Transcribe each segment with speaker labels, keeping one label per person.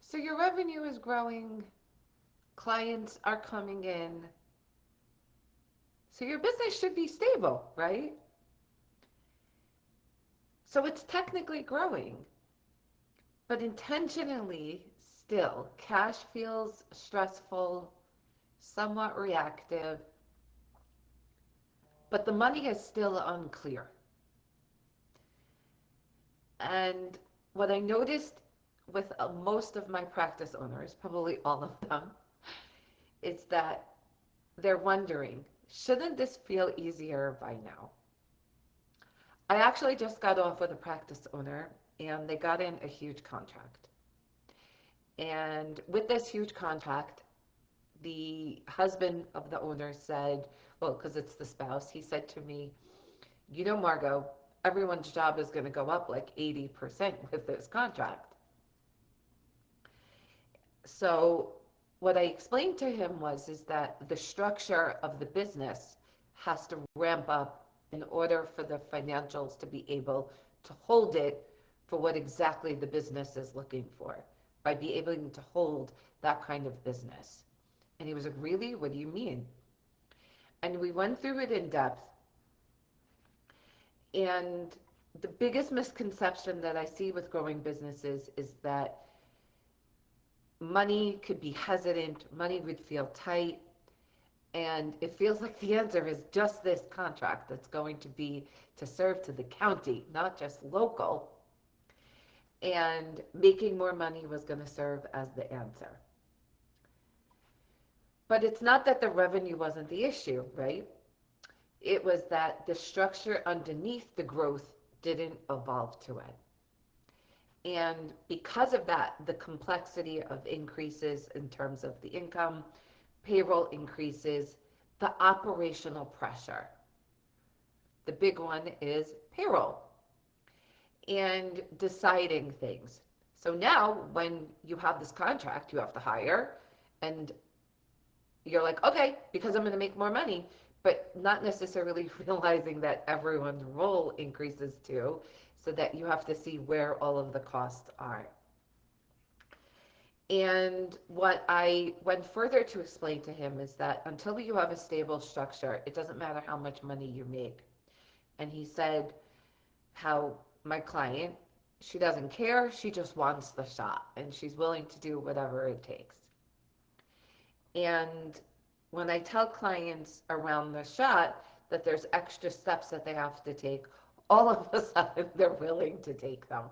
Speaker 1: So your revenue is growing, clients are coming in, so your business should be stable, right? So it's technically growing, but intentionally still, cash feels stressful, somewhat reactive, but the money is still unclear. And what I noticed with most of my practice owners, probably all of them, is that they're wondering, shouldn't this feel easier by now? I actually just got off with a practice owner and they got in a huge contract. And with this huge contract, the husband of the owner said, well, because it's the spouse, he said to me, you know, Margot, everyone's job is going to go up like 80% with this contract. So what I explained to him was is that the structure of the business has to ramp up in order for the financials to be able to hold it for what exactly the business is looking for, by being able to hold that kind of business. And he was like, really? What do you mean? And we went through it in depth. And the biggest misconception that I see with growing businesses is that money could be hesitant, money would feel tight, and it feels like the answer is just this contract that's going to be to serve to the county, not just local. And making more money was going to serve as the answer. But it's not that the revenue wasn't the issue, right? It was that the structure underneath the growth didn't evolve to it. And because of that, the complexity of increases in terms of the income, payroll increases, the operational pressure. The big one is payroll and deciding things. So now, when you have this contract, you have to hire, and you're like, okay, because I'm going to make more money, but not necessarily realizing that everyone's role increases too, so that you have to see where all of the costs are. And what I went further to explain to him is that until you have a stable structure, it doesn't matter how much money you make. And he said how my client, she doesn't care, she just wants the shot, and she's willing to do whatever it takes. And when I tell clients around the shot that there's extra steps that they have to take, all of a sudden they're willing to take them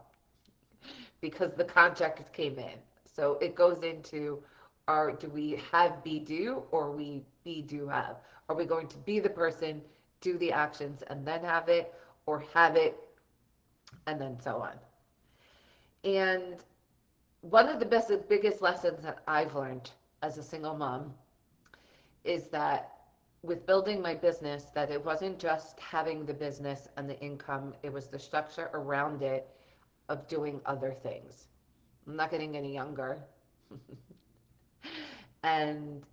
Speaker 1: because the contract came in. So it goes into, do we have be do, or we be do have? Are we going to be the person, do the actions and then have it, or have it and then so on? And one of the biggest lessons that I've learned as a single mom is that with building my business, that it wasn't just having the business and the income, it was the structure around it of doing other things. I'm not getting any younger. And,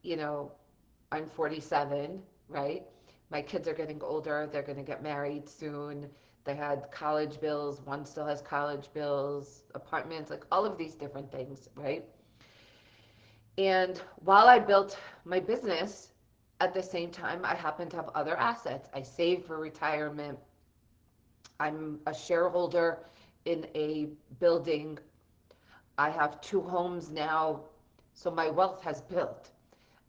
Speaker 1: I'm 47, right? My kids are getting older. They're going to get married soon. They had college bills. One still has college bills, apartments, like all of these different things, right? And while I built my business, at the same time, I happen to have other assets. I save for retirement. I'm a shareholder in a building. I have two homes now. So my wealth has built.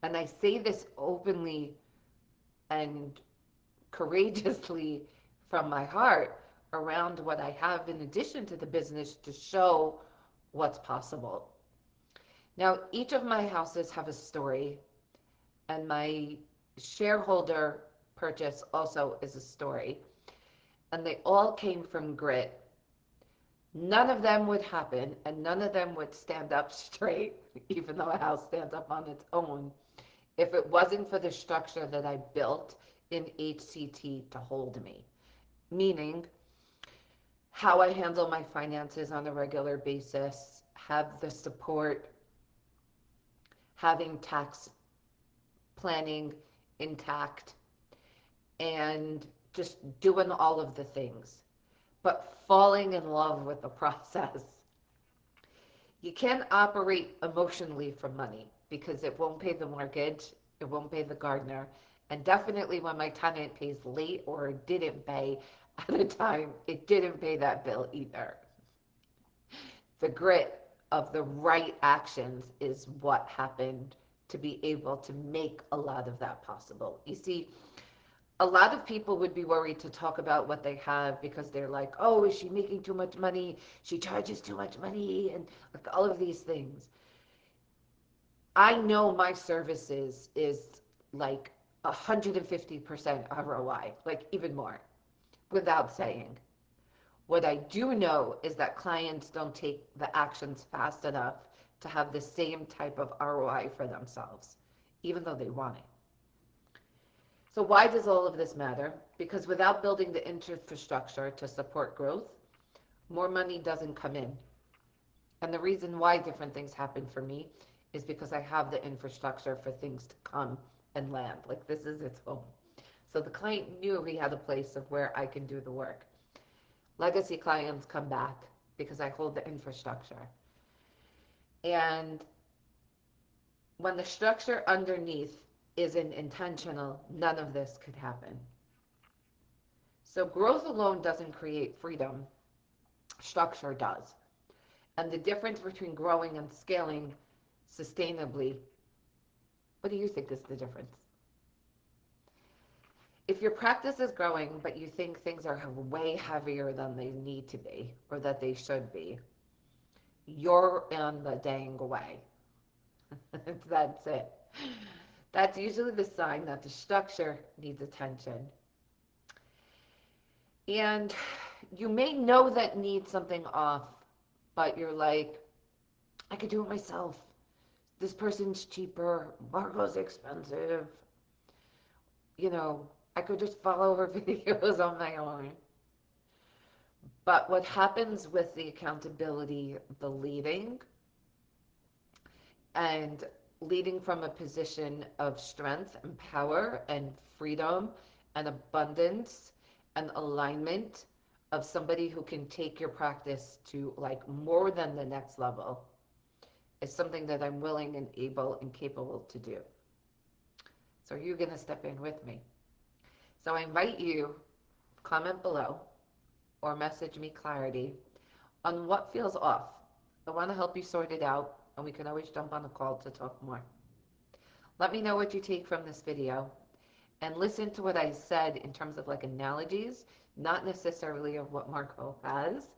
Speaker 1: And I say this openly and courageously from my heart around what I have in addition to the business to show what's possible. Now, each of my houses have a story, and my shareholder purchase also is a story. And they all came from grit. None of them would happen, and none of them would stand up straight, even though a house stands up on its own, if it wasn't for the structure that I built in HCT to hold me. Meaning, how I handle my finances on a regular basis, have the support, having tax planning intact, and just doing all of the things, but falling in love with the process. You can't operate emotionally from money because it won't pay the mortgage, it won't pay the gardener, and definitely when my tenant pays late or didn't pay at a time, it didn't pay that bill either. The grit of the right actions is what happened to be able to make a lot of that possible. You see, a lot of people would be worried to talk about what they have because they're like, oh, is she making too much money? She charges too much money, and like all of these things. I know my services is like 150% ROI, like even more, without saying. What I do know is that clients don't take the actions fast enough to have the same type of ROI for themselves, even though they want it. So, why does all of this matter? Because without building the infrastructure to support growth, more money doesn't come in. And the reason why different things happen for me is because I have the infrastructure for things to come and land. Like this is its home. So the client knew he had a place of where I can do the work. Legacy clients come back because I hold the infrastructure. And when the structure underneath isn't intentional, none of this could happen. So growth alone doesn't create freedom, structure does. And the difference between growing and scaling sustainably, what do you think is the difference? If your practice is growing, but you think things are way heavier than they need to be or that they should be, you're in the dang way. That's it. That's usually the sign that the structure needs attention. And you may know that needs something off, but you're like, I could do it myself. This person's cheaper. Margot's expensive. You know, I could just follow her videos on my own. But what happens with the accountability, the leading, and leading from a position of strength and power and freedom and abundance and alignment of somebody who can take your practice to like more than the next level is something that I'm willing and able and capable to do. So are you going to step in with me? So I invite you, comment below or message me clarity on what feels off. I want to help you sort it out, and we can always jump on a call to talk more. Let me know what you take from this video, and listen to what I said in terms of like analogies, not necessarily of what Marco has.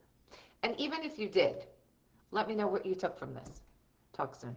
Speaker 1: And even if you did, let me know what you took from this. Talk soon.